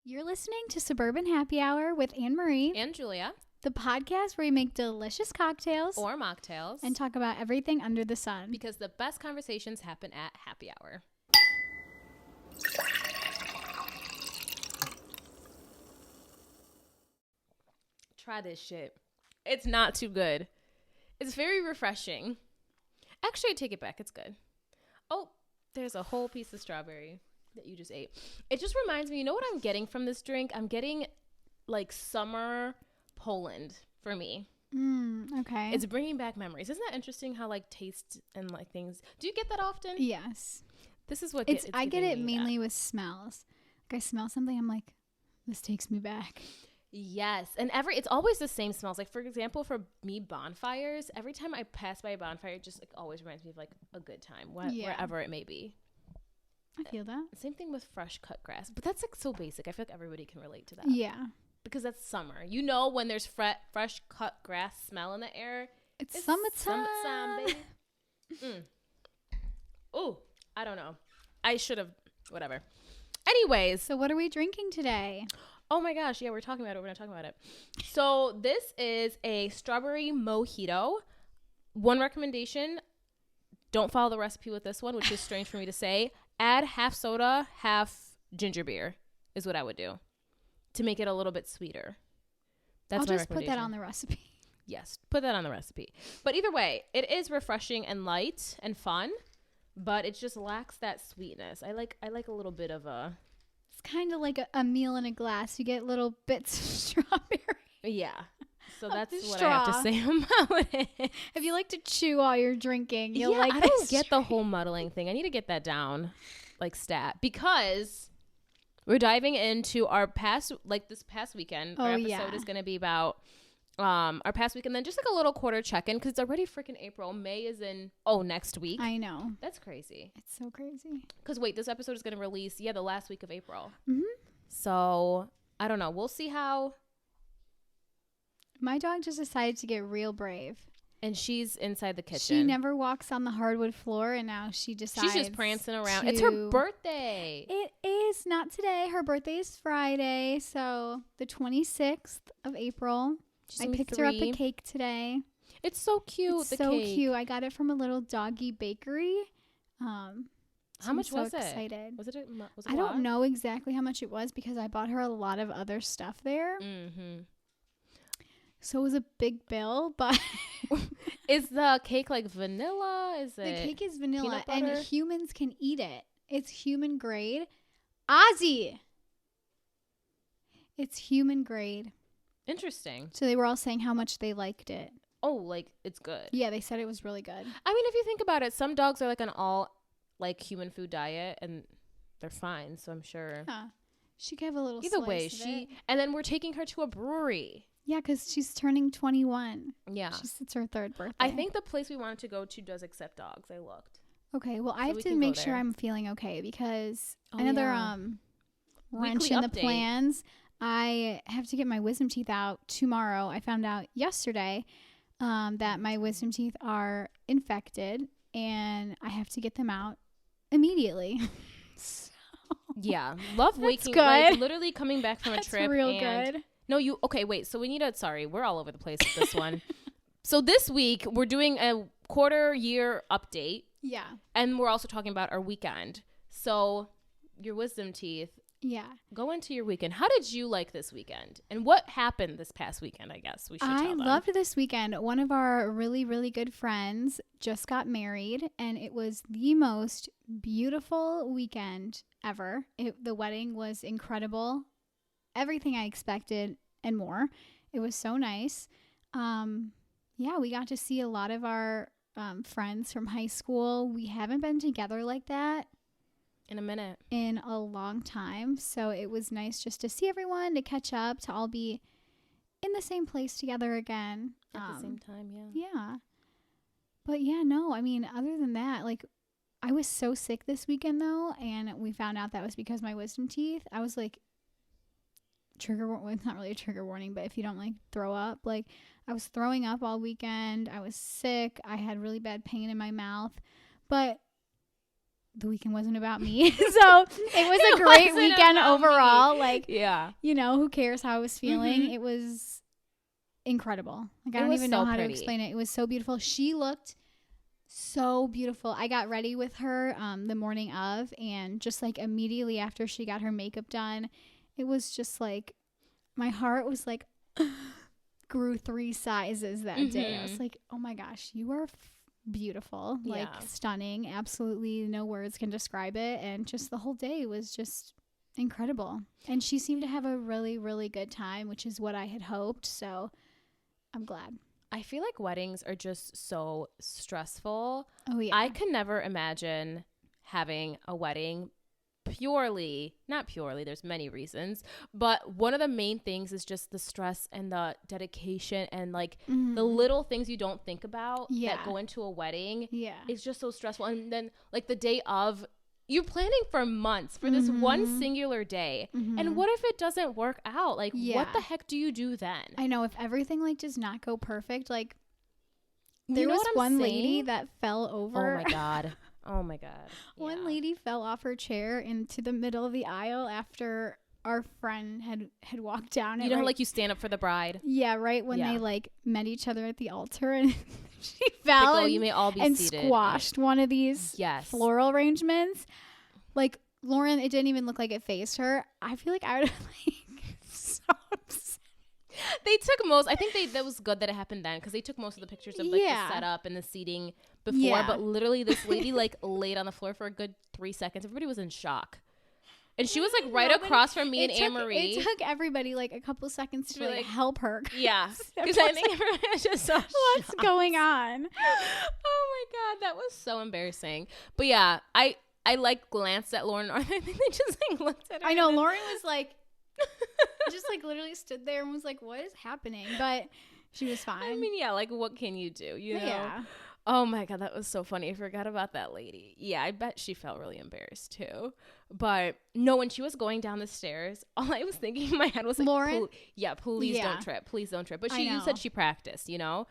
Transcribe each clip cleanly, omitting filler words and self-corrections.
You're listening to Suburban Happy Hour with Anne-Marie and Julia, the podcast where we make delicious cocktails or mocktails, and talk about everything under the sun. because the best conversations happen at happy hour. Try this shit. It's not too good. It's very refreshing. Actually, I take it back. It's good. Oh, there's a whole piece of strawberry that you just ate. It just reminds me, you know what I'm getting from this drink? I'm getting like summer Poland for me. Okay. It's bringing back memories. Isn't that interesting how like taste and like things, do you get that often? Yes. This is what I get it mainly with smells. Like I smell something, I'm like, this takes me back. Yes, and it's always the same smells. Like for example, for me, bonfires. Every time I pass by a bonfire, it just like always reminds me of like a good time, wherever it may be. I feel that. Same thing with fresh cut grass, but that's like so basic. I feel like everybody can relate to that. Yeah. Because that's summer. You know, when there's fresh cut grass smell in the air, It's summertime. Baby. Ooh, I don't know. I should have. Whatever. Anyways, So what are we drinking today? oh my gosh, yeah, we're talking about it. We're not talking about it. So this is a strawberry mojito. One recommendation, don't follow the recipe with this one, which is strange for me to say. Add half soda, half ginger beer is what I would do to make it a little bit sweeter. That's I'll my just put that on the recipe. Yes, put that on the recipe. But either way, it is refreshing and light and fun, but it just lacks that sweetness. I like a little bit of a... It's kind of like a meal in a glass. You get little bits of strawberry. Yeah. So that's the what I have to straw. say about it. If you like to chew while you're drinking, you'll like I this don't get the drink. whole muddling thing. I need to get that down, like stat, because we're diving into our past, like this past weekend. Our episode is going to be about our past weekend, then just like a little quarter check-in, because it's already freaking April. May is in next week. I know. That's crazy. It's so crazy. Because wait, this episode is going to release the last week of April. Mm-hmm. So I don't know. We'll see how. My dog just decided to get real brave. And she's inside the kitchen. She never walks on the hardwood floor, and now she decides She's just prancing around. It's her birthday. It is not today. Her birthday is Friday, so the 26th of April. She's I gonna be picked her up a 3. cake today. It's so cute. It's the so cake. cute. I got it from a little doggy bakery. How I'm much was so it? excited. Was it I don't know exactly how much it was because I bought her a lot of other stuff there. Mm-hmm. So it was a big bill, but Is the cake like vanilla? Is the it? cake is vanilla peanut butter? and humans can eat it. It's human grade. Ozzy! It's human grade. Interesting. So they were all saying how much they liked it. Oh, like it's good. Yeah, they said it was really good. I mean, if you think about it, some dogs are like an all like human food diet, and they're fine. So I'm sure. Huh. She could have a little Either way, slice of it. and then we're taking her to a brewery. Yeah, because she's turning 21. Yeah. It's her third birthday. I think the place we wanted to go to does accept dogs. I looked. Okay, well, I So have we to can go make sure there. I'm feeling okay because Oh, another yeah. wrench Weekly in the update. plans. I have to get my wisdom teeth out tomorrow. I found out yesterday that my wisdom teeth are infected and I have to get them out immediately. So, Yeah. Love waking good. like literally coming back from a that's trip. real and good. No, okay, wait. So we need we're all over the place with this one. So this week we're doing a quarter year update, Yeah. and we're also talking about our weekend. So your wisdom teeth, Yeah. go into your weekend. How did you like this weekend? And what happened this past weekend, I guess we should I tell them. loved this weekend. One of our really, really good friends just got married, and it was the most beautiful weekend ever. The wedding was incredible. Everything I expected and more. It was so nice. Yeah, we got to see a lot of our friends from high school. We haven't been together like that In a minute. in a long time. So it was nice just to see everyone, to catch up, to all be in the same place together again. At the same time, yeah. Yeah. But yeah, no, I mean, other than that, like, I was so sick this weekend though, and we found out that was because of my wisdom teeth. I was like, well, it's not really a trigger warning, but if you don't like throw up, like, I was throwing up all weekend. I was sick. I had really bad pain in my mouth. But the weekend wasn't about me. So it was a great wasn't weekend about overall. me. Like, Yeah. you know, who cares how I was feeling? Mhm. It was incredible. Like, I It don't was even so know how pretty. to explain it. It was so beautiful. She looked so beautiful. I got ready with her the morning of, and just like immediately after she got her makeup done, it was just like my heart was like grew 3 sizes that day. I was Mhm. like, oh my gosh, you are beautiful, like Yeah. stunning. Absolutely no words can describe it. And just the whole day was just incredible. And she seemed to have a really, really good time, which is what I had hoped. So I'm glad. I feel like weddings are just so stressful. Oh yeah. I could never imagine having a wedding not purely, there's many reasons, but one of the main things is just the stress and the dedication and like the little things you don't think about Yeah. that go into a wedding. Yeah. It's just so stressful. And then like the day of, you're planning for months for this one singular day. And what if it doesn't work out? Like, what Yeah. the heck do you do then? I know, if everything like does not go perfect, like You there know was what I'm one lady saying? that fell over. Oh my God. Oh my God. One Yeah. lady fell off her chair into the middle of the aisle after our friend had walked down. You it know how right- like you stand up for the bride? yeah, right when Yeah. they like met each other at the altar, and she Like, fell oh, and, you may all be and seated. squashed one of these Yes. floral arrangements. Like, Lauren, it didn't even look like it phased her. I feel like I would have like so upset. They took I think that was good that it happened then because they took most of the pictures of like Yeah. the setup and the seating before. Yeah. But literally, this lady like laid on the floor for a good 3 seconds. Everybody was in shock, and she was like right Nobody- across from me and It took- Anne-Marie. It took everybody like a couple seconds to be like like- help her. Yeah, I because I was think everyone was just so What's shocked. going on? Oh my God, that was so embarrassing. But yeah, I like glanced at Lauren. I think they just like looked at her. I know and then- Lauren was like, just like literally stood there and was like, "What is happening?" But she was fine. I mean, yeah, like what can you do? You know? yeah, Oh my God, that was so funny. I forgot about that lady. Yeah, I bet she felt really embarrassed too. But no, when she was going down the stairs, all I was thinking in my head was like, Lauren? please Yeah. don't trip. Please don't trip. But I you know. said she practiced, you know?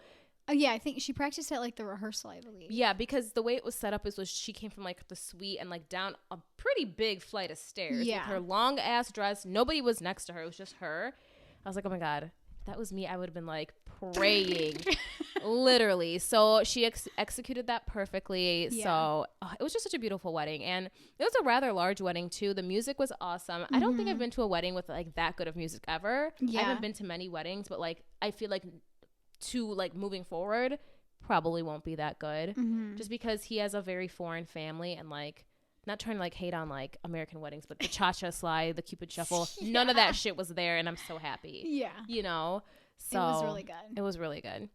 oh yeah. I think she practiced at like the rehearsal, I believe. Yeah, because the way it was set up was she came from like the suite and like down a pretty big flight of stairs Yeah. with her long ass dress. Nobody was next to her. It was just her. I was like, oh my God, if that was me, I would have been like praying. Literally. So she executed that perfectly. Yeah. So it was just such a beautiful wedding, and it was a rather large wedding too. The music was awesome. I don't think I've been to a wedding with like that good of music ever. Yeah. I haven't been to many weddings, but like I feel like moving forward probably won't be that good, just because he has a very foreign family, and like not trying to like hate on like American weddings, but the cha-cha slide, the Cupid shuffle, none of that shit was there, and I'm so happy. Yeah, You know, so it was really good. it was really good.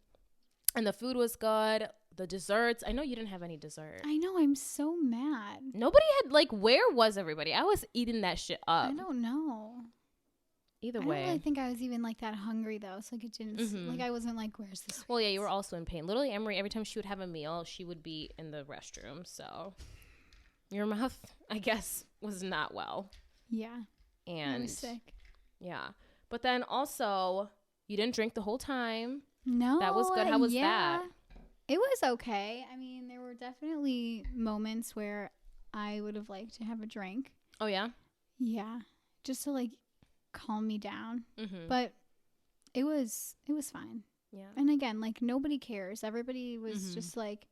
And the food was good. The desserts. I know you didn't have any dessert. I know. I'm so mad. Nobody had like. Where was everybody? I was eating that shit up. I don't know. Either I don't way. really think I was even like that hungry though. So like it didn't. Like I wasn't like, "Where's this?" Well, yeah, you were also in pain. Literally, Emery, every time she would have a meal, she would be in the restroom. So your mouth, I guess, was not well. Yeah, I And was sick. yeah. But then also, you didn't drink the whole time. No, That was good. How was that? It was okay. I mean, there were definitely moments where I would have liked to have a drink. Oh, yeah? Yeah, just to like calm me down. Mm-hmm. But it was fine. Yeah. And again, like nobody cares. Everybody was just like,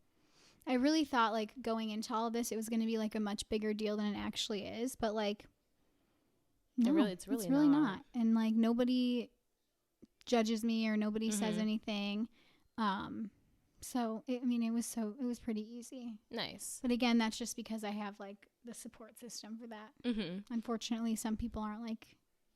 I really thought like going into all of this, it was going to be like a much bigger deal than it actually is. But like, no, it's really not. not. And like nobody judges me or nobody says Mhm. anything. So it was pretty easy. Nice. But again, that's just because I have like the support system for that. Mm-hmm. Unfortunately, some people aren't like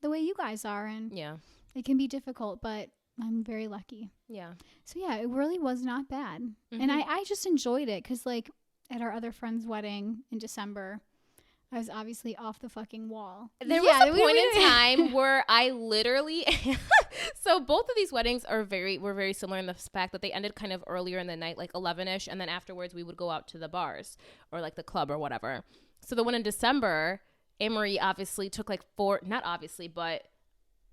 the way you guys are, and Yeah. it can be difficult, but I'm very lucky. Yeah. So yeah, it really was not bad. And Mhm. I just enjoyed it because like at our other friend's wedding in December, I was obviously off the fucking wall. There Yeah, was a we- point we- in time where I literally so both of these weddings were very similar in the fact that they ended kind of earlier in the night, like 11ish, and then afterwards we would go out to the bars or like the club or whatever. So the one in December, Anne-Marie obviously took like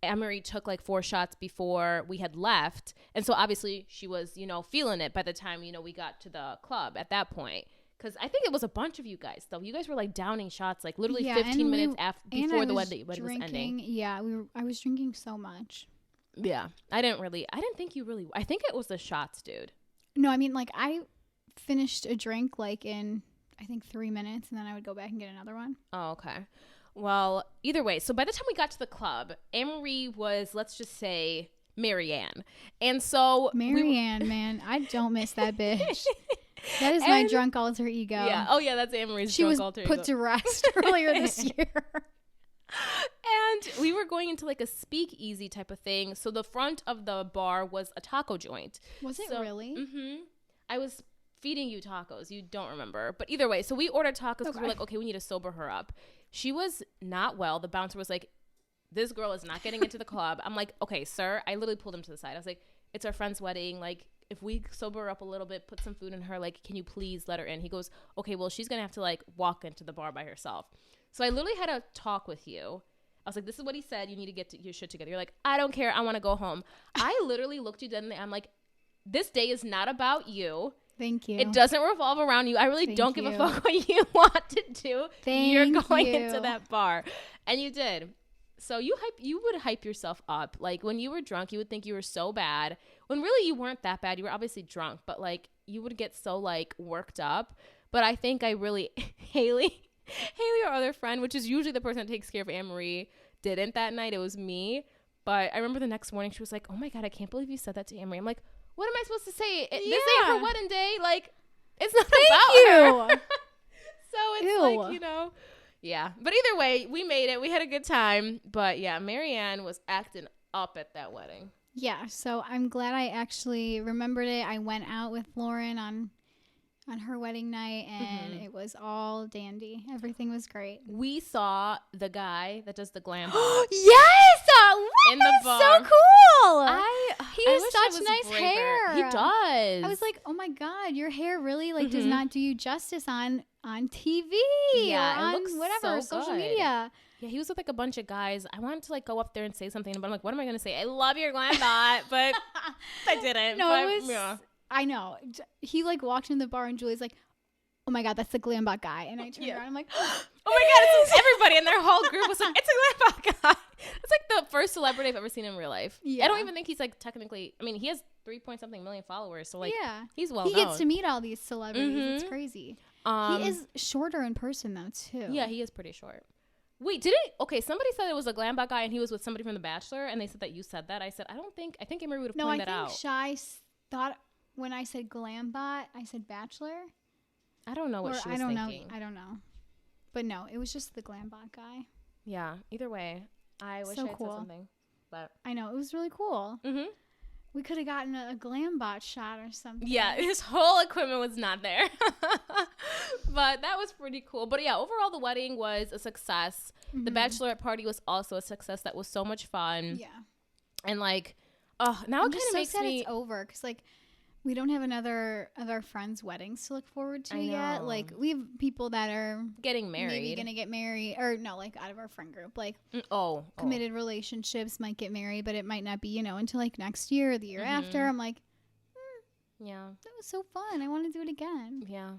Anne-Marie took like 4 shots before we had left. And so obviously she was, feeling it by the time, we got to the club at that point. Because I think it was a bunch of you guys, though. You guys were like downing shots, like literally Yeah, 15 and minutes before the wedding was drinking. ending. Yeah, I was drinking so much. Yeah, I didn't think you really, I think it was the shots, dude. No, I mean, like, I finished a drink like in, I think, 3 minutes, and then I would go back and get another one. Oh, okay. Well, either way, so by the time we got to the club, Anne-Marie was, let's just say, Marianne. And so Marianne, man, I don't miss that bitch. That is my drunk alter ego. Yeah. Oh, yeah, that's Anne-Marie's drunk alter ego. She was put to rest earlier this year. And we were going into like a speakeasy type of thing. So the front of the bar was a taco joint. Was it really? Mm-hmm. I was feeding you tacos. You don't remember. But either way, so we ordered tacos because we're like, okay, we need to sober her up. She was not well. The bouncer was like, this girl is not getting into the club. I'm like, okay, sir. I literally pulled him to the side. I was like, it's our friend's wedding. Like, if we sober her up a little bit, put some food in her, like, can you please let her in? He goes, okay, well, she's going to have to, like, walk into the bar by herself. So I literally had a talk with you. I was like, this is what he said. You need to get your shit together. You're like, I don't care. I want to go home. I literally looked you dead in the eye. I'm like, this day is not about you. Thank you. It doesn't revolve around you. I really don't give a fuck what you want to do. You're going into that bar. And you did. So you would hype yourself up. Like, when you were drunk, you would think you were so bad. When really you weren't that bad. You were obviously drunk. But, like, you would get so, like, worked up. But I think I really, Haley, our other friend, which is usually the person that takes care of Anne-Marie, didn't that night. It was me. But I remember the next morning, she was like, oh, my God, I can't believe you said that to Anne-Marie. I'm like, what am I supposed to say? This ain't her wedding day. Like, it's not about her. So it's like, you know. Yeah. But either way, we made it. We had a good time. But, yeah, Marianne was acting up at that wedding. Yeah. So I'm glad I actually remembered it. I went out with Lauren on her wedding night, and it was all dandy. Everything was great. We saw the guy that does the glam yes! in the bar. So cool! He I has wish such I was nice braver. hair. He does. I was like, oh my God, your hair really like does not do you justice on TV yeah, or it on looks whatever, so social good. media. Yeah, he was with like a bunch of guys. I wanted to like go up there and say something, but I'm like, what am I going to say? I love your glam bot, but I didn't. No, but, it was, yeah. I know. He like walked in the bar and Julie's like, oh my God, that's the Glambot guy. And I turned around, I'm like, oh my God, it's everybody in their whole group was like, it's a Glambot guy. It's like the first celebrity I've ever seen in real life. Yeah. I don't even think he's like technically, I mean, he has 3-point-something million followers. So like, yeah, he's well he known. gets to meet all these celebrities. It's crazy. He is shorter in person though, too. Yeah, he is pretty short. Wait, didn't, okay, somebody said it was a Glambot guy and he was with somebody from The Bachelor, and they said that you said that. I said, I think Emery would have pointed that out. No, I think Shai thought when I said Glambot, I said Bachelor. I don't know what she was thinking. I don't know. But no, it was just the Glambot guy. Yeah, either way, I wish I had said something. But I know, it was really cool. Mm-hmm. We could have gotten a Glambot shot or something. Yeah, his whole equipment was not there. But that was pretty cool. But yeah, overall the wedding was a success. Mm-hmm. The bachelorette party was also a success. That was so much fun. Yeah. And like, oh, now it kind of makes me... it's over because like we don't have another of our friends' weddings to look forward to yet. Like we have people that are getting married. Maybe gonna get married, or no, like out of our friend group. Like committed relationships might get married, but it might not be, you know, until like next year or the year after. I'm like, yeah, that was so fun. I want to do it again. Yeah.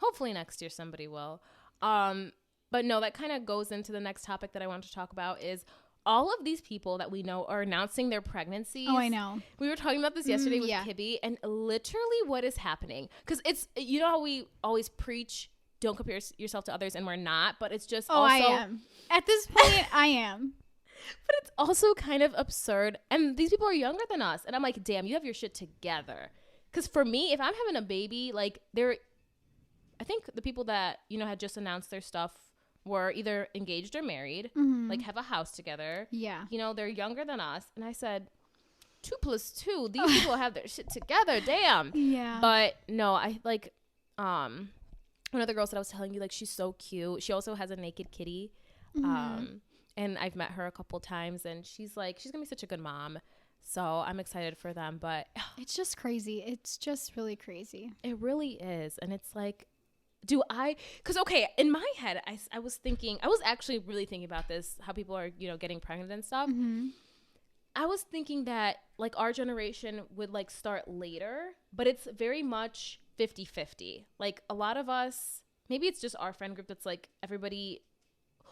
Hopefully next year somebody will. But no, that kind of goes into the next topic that I want to talk about is all of these people that we know are announcing their pregnancies. Oh, I know. We were talking about this yesterday with Kibby, and literally what is happening. Because it's, you know how we always preach, don't compare yourself to others, and we're not, but it's just I am. At this point, I am. But it's also kind of absurd. And these people are younger than us. And I'm like, damn, you have your shit together. Because for me, if I'm having a baby, like, I think the people that, you know, had just announced their stuff were either engaged or married, like have a house together. Yeah. You know, they're younger than us. And I said, 2 + 2, these people have their shit together. Damn. Yeah. But no, I like, one of the girls that I was telling you, like, she's so cute. She also has a naked kitty. And I've met her a couple times, and she's like, she's gonna be such a good mom. So I'm excited for them. But it's just crazy. It's just really crazy. It really is. And it's like, because okay, in my head, I was thinking, I was actually really thinking about this, how people are, you know, getting pregnant and stuff. I was thinking that like our generation would like start later, but it's very much 50-50. Like a lot of us, maybe it's just our friend group that's like everybody.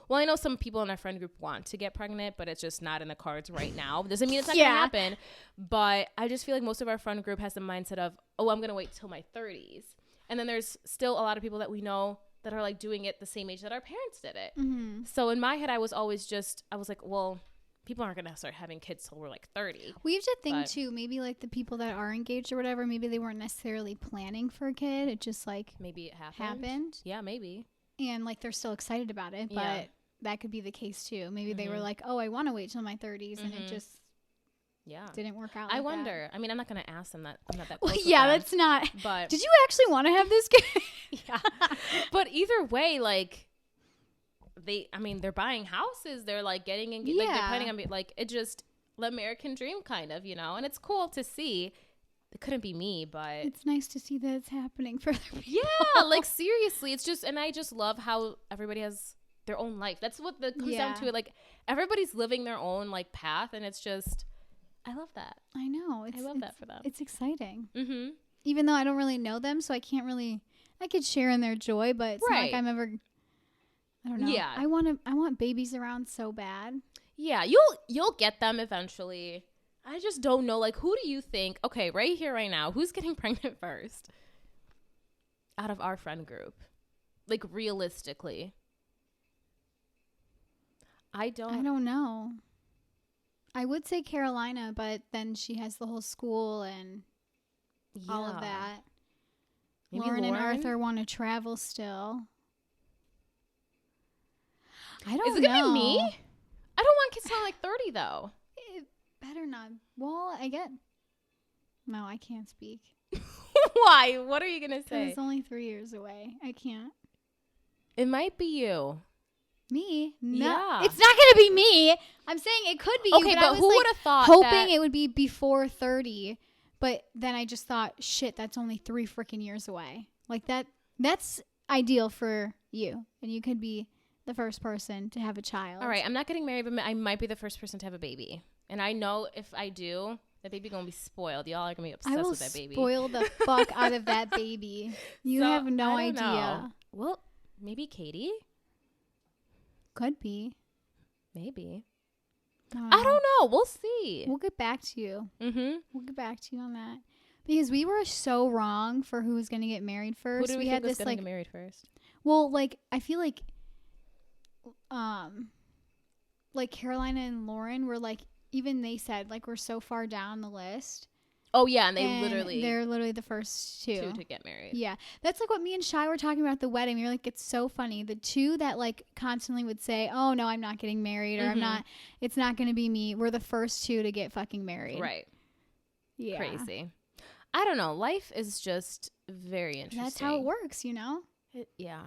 Well, I know some people in our friend group want to get pregnant, but it's just not in the cards right now. Doesn't mean it's not going to happen. But I just feel like most of our friend group has the mindset of, oh, I'm going to wait till my 30s. And then there's still a lot of people that we know that are like doing it the same age that our parents did it. Mm-hmm. So in my head, I was like, well, people aren't going to start having kids till we're like 30. We have to think too, maybe like the people that are engaged or whatever, maybe they weren't necessarily planning for a kid. It just like maybe it happened. Yeah, maybe. And like they're still excited about it, but that could be the case too. Maybe they were like, oh, I want to wait till my 30s, and it just didn't work out. I wonder. I mean, I'm not going to ask them that. I'm not that well, close yeah, with them, that's not. But did you actually want to have this kid? Yeah. But either way, like they're buying houses. They're like getting in. Like they're planning on like it just the American dream kind of, you know. And it's cool to see. It couldn't be me, but it's nice to see that it's happening for other people. Yeah, like seriously, it's just, and I just love how everybody has their own life. That's what comes down to it. Like everybody's living their own like path, and it's just, I love that. I know. I love that for them. It's exciting. Mm-hmm. Even though I don't really know them, so I can't really. I could share in their joy, but it's not like I'm ever. I don't know. Yeah. I want babies around so bad. Yeah, you'll get them eventually. I just don't know. Like, who do you think? Okay, right here, right now, who's getting pregnant first out of our friend group? Like, realistically, I don't know. I would say Carolina, but then she has the whole school and all of that. Maybe Lauren and Arthur want to travel still. I don't know. Is it gonna be me? I don't want kids till like 30 though. It better not. Well, no, I can't speak. Why? What are you gonna say? It's only 3 years away. I can't. It might be you. Me? No, yeah. It's not gonna be me. I'm saying it could be you. Okay, but who would have thought? Hoping it would be before 30, but then I just thought, shit, that's only 3 freaking years away. Like that's ideal for you, and you could be the first person to have a child. All right, I'm not getting married, but I might be the first person to have a baby. And I know if I do, that baby gonna be spoiled. Y'all are gonna be obsessed with that baby. I will spoil the fuck out of that baby. You have no idea. Know. Well, maybe Katie. Could be. Maybe. I don't know. We'll see. We'll get back to you. Mm-hmm. We'll get back to you on that. Because we were so wrong for who was going to get married first. Who do we think was going to get married first? Well, like, I feel like Carolina and Lauren were like, even they said, like, we're so far down the list. Oh, yeah, and they're literally the first two to get married. Yeah. That's like what me and Shai were talking about at the wedding. We were like, it's so funny. The two that like constantly would say, oh, no, I'm not getting married, or it's not going to be me. We're the first two to get fucking married. Right. Yeah. Crazy. I don't know. Life is just very interesting. That's how it works, you know? Yeah.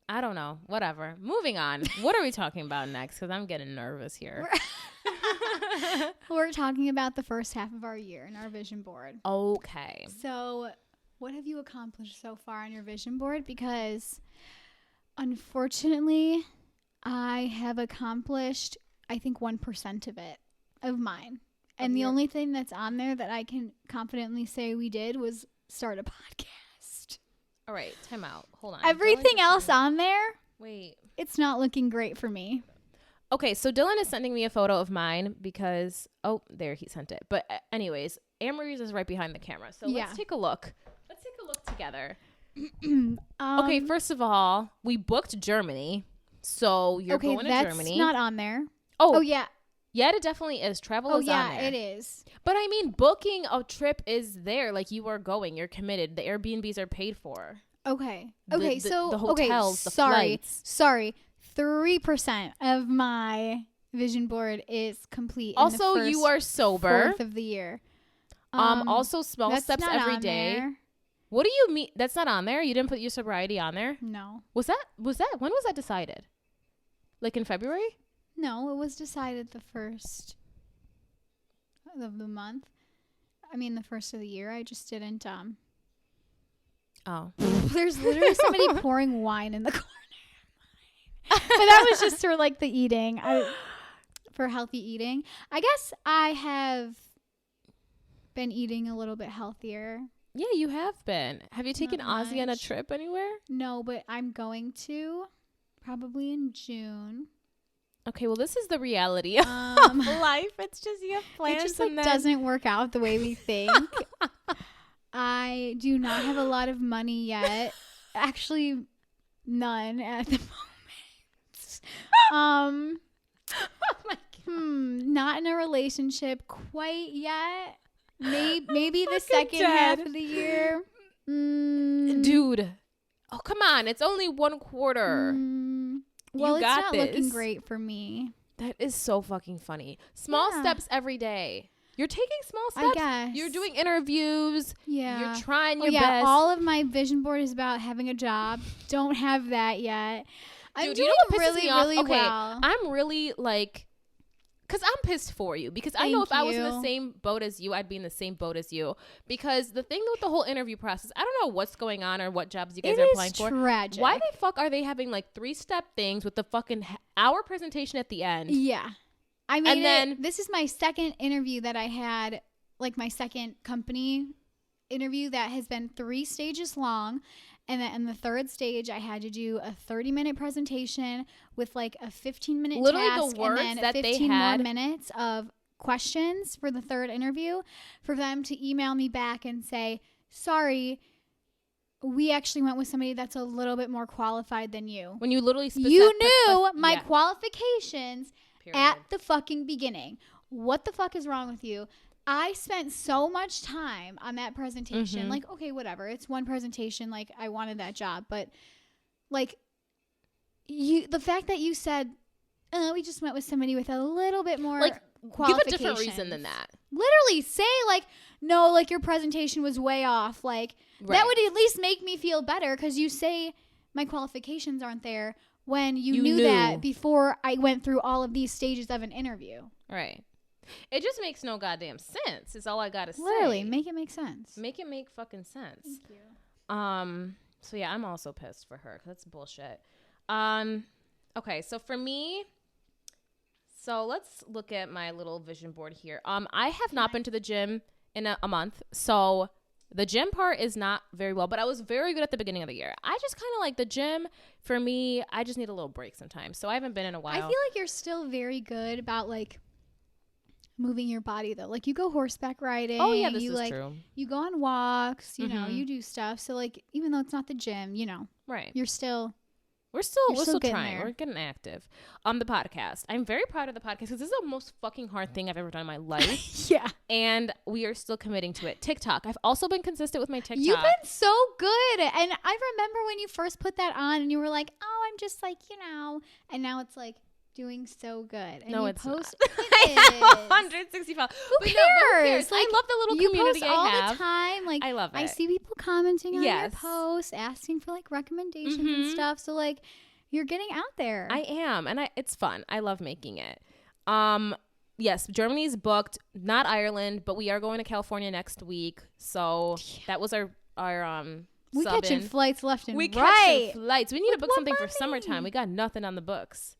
I don't know. Whatever. Moving on. What are we talking about next? Because I'm getting nervous here. We're talking about the first half of our year in our vision board. Okay. So what have you accomplished so far on your vision board? Because unfortunately, I have accomplished, I think, 1% of mine. And the only thing that's on there that I can confidently say we did was start a podcast. All right. Time out. Hold on. Everything else on there, wait, it's not looking great for me. Okay, so Dylan is sending me a photo of mine because, oh, there, he sent it. But anyways, Anne-Marie's is right behind the camera. So let's take a look. Let's take a look together. Okay, first of all, we booked Germany. So you're going to Germany. That's not on there. Oh, yeah. Yeah, it definitely is. Travel is on there. Yeah, it is. But I mean, booking a trip is there. Like, you are going. You're committed. The Airbnbs are paid for. Okay. So the hotels, the flights. Sorry. 3% of my vision board is complete. Also, in the you are sober. Fourth of the year. Also, small steps every day. There. What do you mean? That's not on there? You didn't put your sobriety on there? No. Was that? When was that decided? Like in February? No, it was decided the first of the month. I mean, the first of the year. I just didn't. Oh. There's literally somebody pouring wine in the corner. But that was just for like the eating, for healthy eating. I guess I have been eating a little bit healthier. Yeah, you have been. Have you taken Not Ozzy on a much. trip anywhere? No, but I'm going to probably in June. Okay, well, this is the reality of Um, life. It's just you have plans it just and then doesn't work out the way we think. I do not have a lot of money yet. Actually, none at the moment. Oh my God. Not in a relationship quite yet. Maybe the Fucking second half dead. of the year. Dude. Oh, come on. It's only 1/4. Well, it's got not looking this. great for me. That is so fucking funny. Small Yeah. steps every day. You're taking small I steps. guess. You're doing interviews. Yeah. You're trying Oh, your yeah, best. all of my vision board is about having a job. Don't have that yet. I'm Dude, doing you know what pisses really, me off? really Okay, well. I'm really like, because I'm pissed for you. Because I know if Thank I was in the you. same boat as you, I'd be in the same boat as you. Because the thing with the whole interview process, I don't know what's going on or what jobs you guys It are is applying for. tragic. Why the fuck are they having like 3-step things with the fucking hour presentation at the end? Yeah. I mean, then- this is my second interview that I had, like my second company interview that has been 3 stages long. And then in the third stage, I had to do a 30-minute presentation with like a 15-minute Literally the task words and then that they 15 had- more minutes of questions for the third interview for them to email me back and say, sorry, we actually went with somebody that's a little bit more qualified than you. When you literally You knew my yeah, qualifications period. at the fucking beginning. What the fuck is wrong with you? I spent so much time on that presentation. Mhm. Like, okay, whatever. It's one presentation. Like, I wanted that job. But, like, the fact that you said, we just went with somebody with a little bit more Like, give a different reason qualifications. than that. Literally say, like, no, like, your presentation was way off. Like, Right. that would at least make me feel better because you say my qualifications aren't there when you knew that before I went through all of these stages of an interview. Right. It just makes no goddamn sense. Is all I gotta say. Literally, make it make sense. Make it make fucking sense. Thank you. So yeah, I'm also pissed for her 'cause that's bullshit. Okay, so for me, so let's look at my little vision board here. I have not been to the gym in a month, so the gym part is not very well, but I was very good at the beginning of the year. I just kind of like the gym. For me, I just need a little break sometimes, so I haven't been in a while. I feel like you're still very good about like moving your body though. Like you go horseback riding. Oh yeah, this you, is like, true. You go on walks. You know, Mhm. you do stuff. So like, even though it's not the gym, you know, Right. you're still. We're still getting trying. there. We're getting active. The podcast. I'm very proud of the podcast because this is the most fucking hard thing I've ever done in my life, Yeah. and we are still committing to it. TikTok. I've also been consistent with my TikTok. You've been so good. And I remember when you first put that on and you were like, oh, I'm just like, you know, and now it's like doing so good. And No, you it's not. post I It have is. 165. Who But no, who cares? cares? Like, I love the little You community post I all have. the time. Like I love it. I see people commenting on your Yes. posts, asking for like recommendations Mhm. and stuff. So like you're getting out there. I am, and it's fun. I love making it. Yes, Germany's booked, not Ireland, but we are going to California next week. So that was our we catching sub-in. flights left and We right. catching flights. We need to With book what something for money? summertime. We got nothing on the books.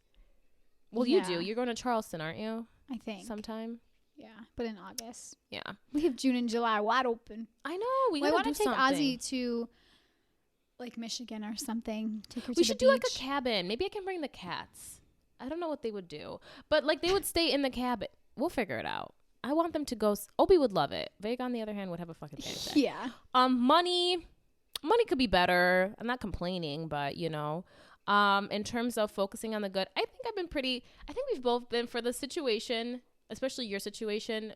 Well, you do. Yeah. You're going to Charleston, aren't you? I think. Sometime. Yeah, but in August. Yeah. We have June and July wide open. I know. We I gotta want do to take something. Ozzy to like Michigan or something. Take her to We the should do like a beach. cabin. Maybe I can bring the cats. I don't know what they would do, but like they would stay in the cabin. We'll figure it out. I want them to go. Obi would love it. Vega, on the other hand, would have a fucking panic attack. Yeah. Money could be better. I'm not complaining, but you know, in terms of focusing on the good, I think we've both been, for the situation, especially your situation,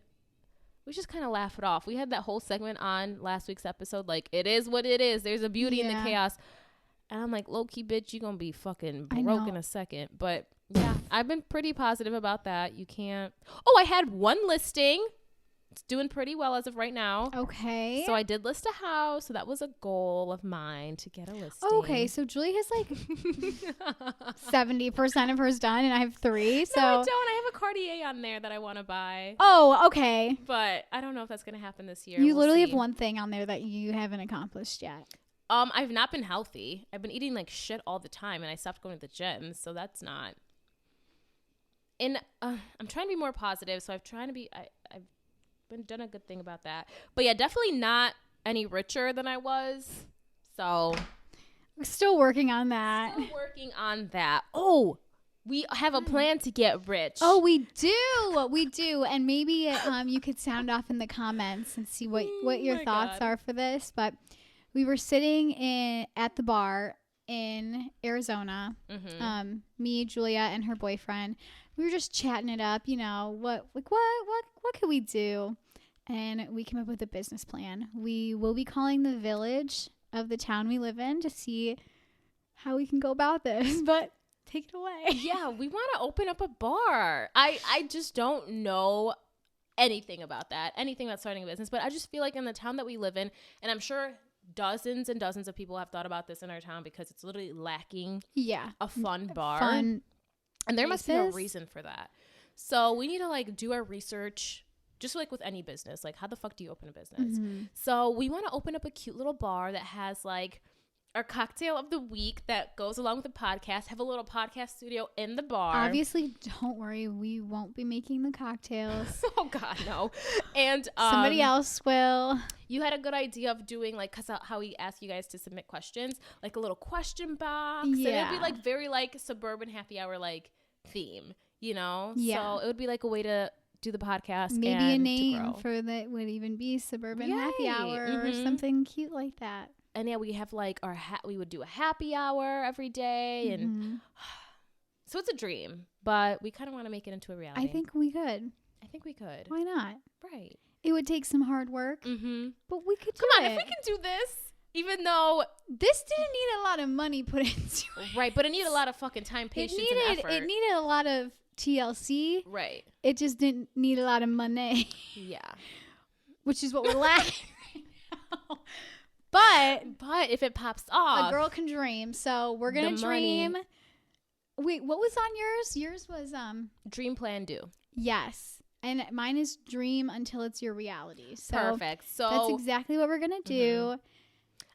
we just kind of laugh it off. We had that whole segment on last week's episode, like, it is what it is. There's a beauty in the Yeah. chaos. And I'm like, low-key, bitch, you gonna be fucking I broke know. in a second. But yeah, I've been pretty positive about that. You can't. Oh, I had one listing. It's doing pretty well as of right now. Okay. So I did list a house. So that was a goal of mine, to get a listing. Okay, so Julie has like 70% of hers done, and I have 3. So No, I don't. I have a Cartier on there that I want to buy. Oh, okay. But I don't know if that's going to happen this year. You We'll literally see. have one thing on there that you haven't accomplished yet. I've not been healthy. I've been eating like shit all the time, and I stopped going to the gym, so that's not. And I'm trying to be more positive, so I've been done a good thing about that. But yeah, definitely not any richer than I was. So We're still working on that. still working on that. Oh, we have a plan to get rich. Oh, we do, and maybe you could sound off in the comments and see what your my thoughts God. are for this. But we were sitting at the bar in Arizona. Mm-hmm. Me, Julia, and her boyfriend. We were just chatting it up. You know what could we do? And we came up with a business plan. We will be calling the village of the town we live in to see how we can go about this. But take it away. Yeah, we want to open up a bar. I just don't know anything about that, anything about starting a business. But I just feel like in the town that we live in, and I'm sure dozens and dozens of people have thought about this in our town because it's literally lacking Yeah. a fun bar. Fun. And there must be a places. reason for that. So we need to like do our research, just like with any business. Like, how the fuck do you open a business? Mhm. So we want to open up a cute little bar that has like our cocktail of the week that goes along with the podcast, have a little podcast studio in the bar. Obviously, don't worry. We won't be making the cocktails. Oh God, no. And Somebody else will. you had a good idea of doing like, cause how we ask you guys to submit questions, like a little question box. And it'd be Yeah. like very like suburban happy hour like theme, you know? Yeah. So it would be like a way to do the podcast. Maybe and a to name grow. for that would even be Suburban Happy Yay. Hour or Mhm. something cute like that. And yeah, we have like our we would do a happy hour every day, and Mhm. so it's a dream, but we kind of want to make it into a reality. I think we could. I think we could. Why not? Right. It would take some hard work, Mm-hmm. but we could do Come on, it. if we can do this, even though This didn't need a lot of money put into it. right, but it needed a lot of fucking time, patience, and effort. It needed a lot of TLC. Right. It just didn't need a lot of money, Yeah. which is what we're lacking right now. But if it pops off, a girl can dream, so we're gonna The money. dream. Wait, what was on yours? Yours was dream plan do. yes, and mine is dream until it's your reality. So Perfect. So that's exactly what we're gonna do.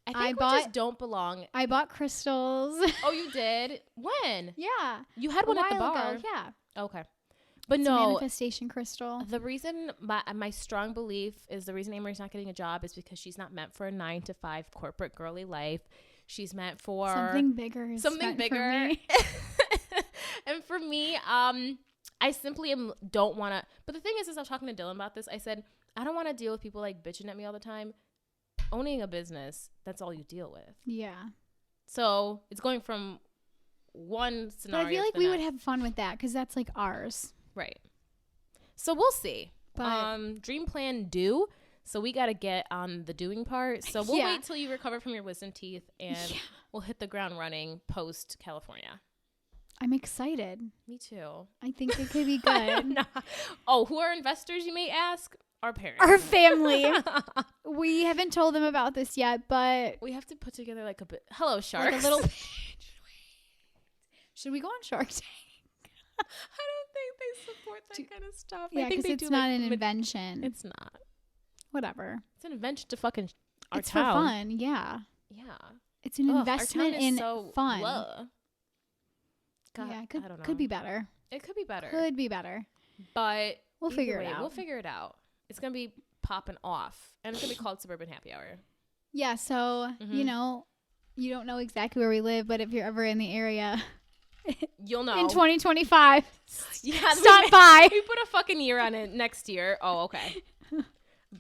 I think I we bought- just don't belong. I bought crystals. Oh, you did? When? Yeah, You had a one at the while bar. ago, yeah, Okay. But it's a no, manifestation crystal. the reason my strong belief is the reason Amory's not getting a job is because she's not meant for a 9-to-5 corporate girly life. She's meant for Something bigger. Is something meant for bigger. me. And for me, I simply don't want to. But the thing is, I was talking to Dylan about this. I said, I don't want to deal with people like bitching at me all the time. Owning a business, that's all you deal with. Yeah, So it's going from one but scenario. I feel to like the we would next. have fun with that because that's like ours. Right. So we'll see. But Dream plan do. So we got to get on the doing part. So we'll Yeah. wait till you recover from your wisdom teeth and Yeah. we'll hit the ground running post California. I'm excited. Me too. I think it could be I'm good. not- Oh, who are investors, you may ask? Our parents. Our family. We haven't told them about this yet, but We have to put together like a bit. Hello, like sharks. a little. Should we go on Shark Tank? I don't think they support that kind of stuff. Yeah, I think because they it's do not like an invention. It's not. Whatever. It's an invention to fucking our It's town. for fun. Yeah. Yeah. It's an Ugh, our investment town is in so fun. blah. God, Yeah, I could don't know. could be better. It could be better. Could be better. But We'll either figure it way, out. We'll figure it out. It's gonna be popping off, and it's gonna be called Suburban Happy Hour. Yeah. So you Mhm. know, you don't know exactly where we live, but if you're ever in the area You'll know. in 2025, Yeah, stop by. We put a fucking year on it next year. Oh, okay.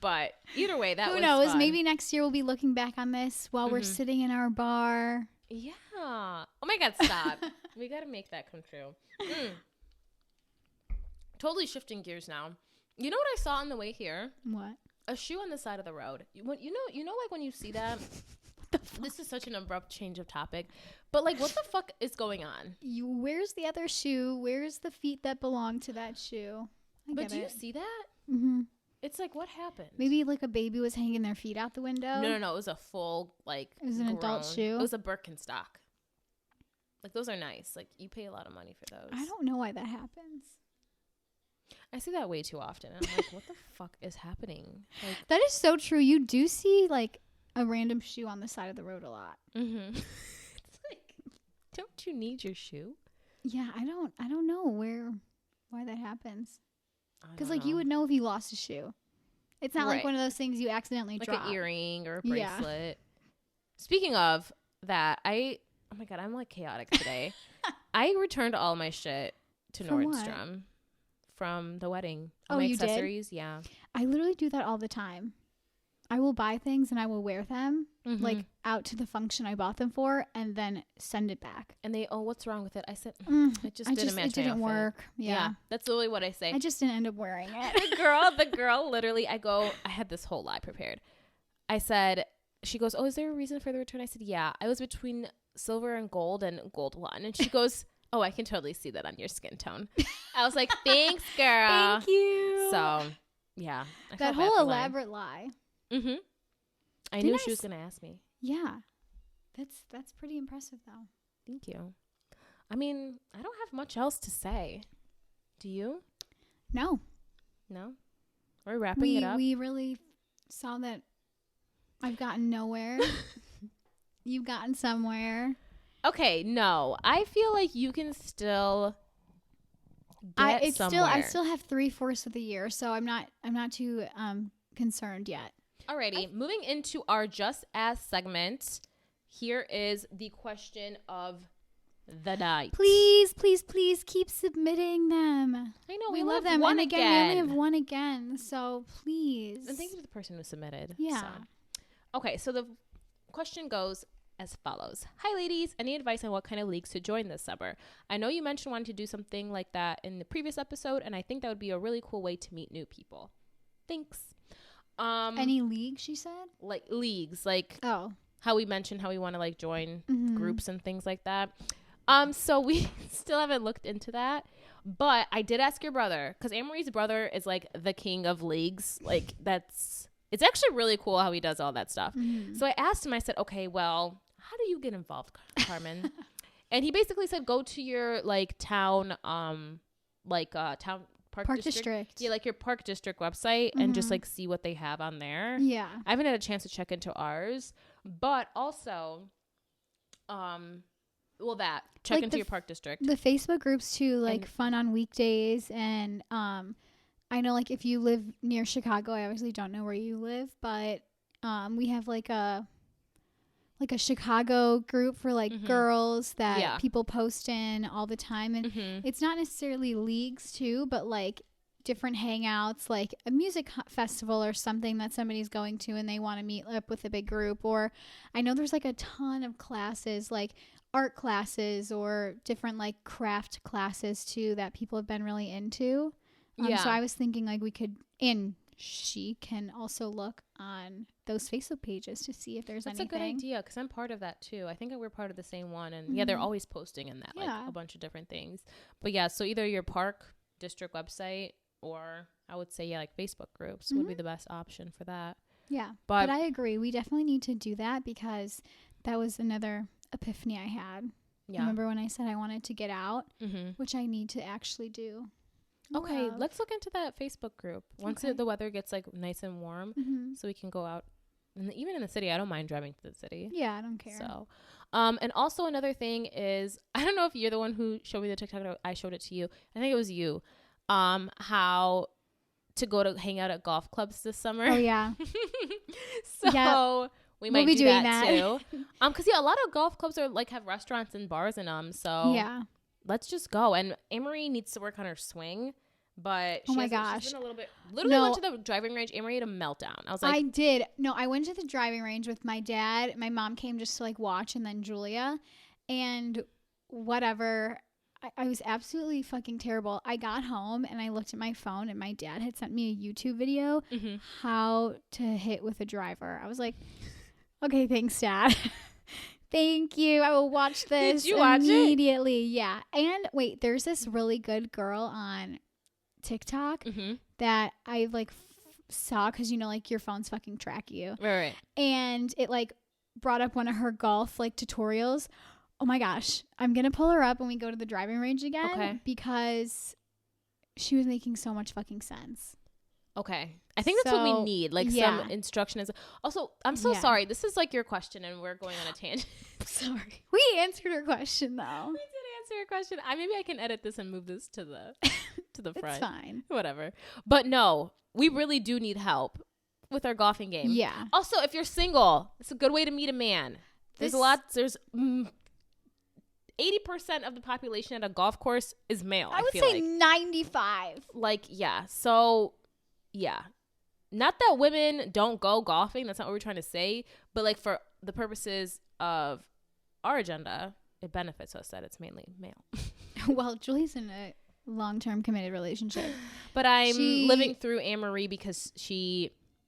But either way, that Who was knows? fun. Maybe next year we'll be looking back on this while we're Mhm. sitting in our bar. Yeah. Oh my God, stop. We got to make that come true. Totally shifting gears now. You know what I saw on the way here? What? A shoe on the side of the road. You know, like when you see that. This is such an abrupt change of topic, but like, what the fuck is going on? Where's the other shoe? Where's the feet that belong to that shoe? But do you see that? Mm-hmm. It's like, what happened? Maybe like a baby was hanging their feet out the window. No. It was a full like. It was an adult grown- shoe? It was a Birkenstock. Like those are nice. Like you pay a lot of money for those. I don't know why that happens. I see that way too often. And I'm like, what the fuck is happening? Like, That is so true. You do see like a random shoe on the side of the road a lot. it's like, don't you need your shoe? Yeah, I don't know why that happens. I Because don't like you know. would know if you lost a shoe. It's not like Right. one of those things you accidentally Like drop. an earring or a Yeah. bracelet. Speaking of that, oh my God, I'm like chaotic today. I returned all my shit to From what? Nordstrom from the wedding. All Oh, my you did? accessories, yeah. I literally do that all the time. I will buy things and I will wear them like out to the function I bought them for and then send it back. And they, what's wrong with it? I said, it just I didn't match it didn't my outfit. work. Yeah. That's literally what I say. I just didn't end up wearing it. the girl literally, I had this whole lie prepared. I said, she goes, oh, is there a reason for the return? I said, yeah, I was between silver and gold one. And she goes, oh, I can totally see that on your skin tone. I was like, thanks, girl. Thank you. So, yeah. I That felt bad whole for lying. elaborate lie. Mm-hmm. I Didn't knew I she was s- going to ask me. Yeah. That's pretty impressive though. Thank you. I mean, I don't have much else to say. Do you? No. No? We're wrapping it up. We really saw that I've gotten nowhere. You've gotten somewhere. Okay, no. I feel like you can still get somewhere. I still have 3/4 of the year, so I'm not too concerned yet. Alrighty, moving into our Just Ask segment. Here is the question of the night. Please keep submitting them. I know We we love have them. one And again, we only again. have one again, so please. And thank you to the person who submitted. Yeah. So. Okay, so the question goes as follows. Hi, ladies. Any advice on what kind of leagues to join this summer? I know you mentioned wanting to do something like that in the previous episode, and I think that would be a really cool way to meet new people. Thanks. Any league, she said? Like leagues, like Oh. how we mentioned how we want to like join Mhm. groups and things like that. So we still haven't looked into that, but I did ask your brother because Amory's brother is like the king of leagues. Like it's actually really cool how he does all that stuff. Mhm. So I asked him, I said, okay, well, how do you get involved, Carmen? And he basically said, go to your like town, town park district. Yeah, like your park district website and just like see what they have on there. Yeah. I haven't had a chance to check into ours, but also, check Like into your park district. The Facebook groups too, like And- fun on weekdays, and I know like if you live near Chicago, I obviously don't know where you live, but we have like a Chicago group for like girls that Yeah. people post in all the time, and it's not necessarily leagues too, but like different hangouts, like a music festival or something that somebody's going to and they want to meet up with a big group. Or I know there's like a ton of classes, like art classes or different like craft classes too that people have been really into. So I was thinking like we could, and she can also look on those Facebook pages to see if there's That's anything. a good idea because I'm part of that too. I think we're part of the same one, and yeah, they're always posting in that like Yeah. a bunch of different things. But yeah, so either your park district website or I would say like Facebook groups would be the best option for that. Yeah, But- but I agree. We definitely need to do that because that was another epiphany I had. Yeah. Remember when I said I wanted to get out, Mm-hmm. which I need to actually do. Okay, Love. let's look into that Facebook group once Okay. the weather gets like nice and warm, so we can go out. And even in the city, I don't mind driving to the city. Yeah, I don't care. So, and also another thing is, I don't know if you're the one who showed me the TikTok. Or I showed it to you. I think it was you. How to go to hang out at golf clubs this summer. Oh yeah, So we might be do doing that, that. too. Because yeah, a lot of golf clubs are like have restaurants and bars in them. So yeah. let's just go. And Amory needs to work on her swing. But Oh my she's gosh. been a little bit. Literally No. went to the driving range. Amory had a meltdown. I was like, I did. No, I went to the driving range with my dad. My mom came just to like watch, and then Julia, and whatever. I was absolutely fucking terrible. I got home and I looked at my phone, and my dad had sent me a YouTube video how to hit with a driver. I was like, okay, thanks, Dad. Thank you. I will watch this you watch it? immediately. Yeah. And wait, there's this really good girl on TikTok that I like saw because you know like your phone's fucking track you, right. and it like brought up one of her golf like tutorials. Oh my gosh, I'm gonna pull her up when we go to the driving range again. Okay. Because she was making so much fucking sense. Okay. I think that's what we So, need. Like yeah. some instruction is also, I'm so Yeah. sorry. This is like your question and we're going on a tangent. Sorry, we answered her question though. We did answer your question. Maybe I can edit this and move this to the front. It's fine. Whatever. But no, we really do need help. with our golfing game. Yeah. Also, if you're single, it's a good way to meet a man. There's 80% of the population at a golf course is male. I would say 95. Like, yeah. So, yeah. Not that women don't go golfing. That's not what we're trying to say. But, like, for the purposes of our agenda, it benefits us that it's mainly male. Well, Julie's in a long-term committed relationship. But I'm living through Anne-Marie because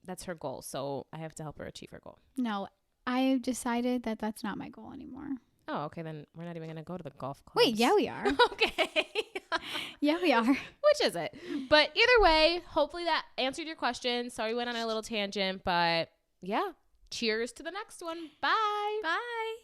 that's her goal. So I have to help her achieve her goal. No, I've decided that that's not my goal anymore. Oh, okay. Then we're not even going to go to the golf club. Wait, yeah, we are. Okay. Yeah, we are. Which is it? But either way, hopefully that answered your question. Sorry we went on a little tangent, but yeah. Cheers to the next one. Bye. Bye.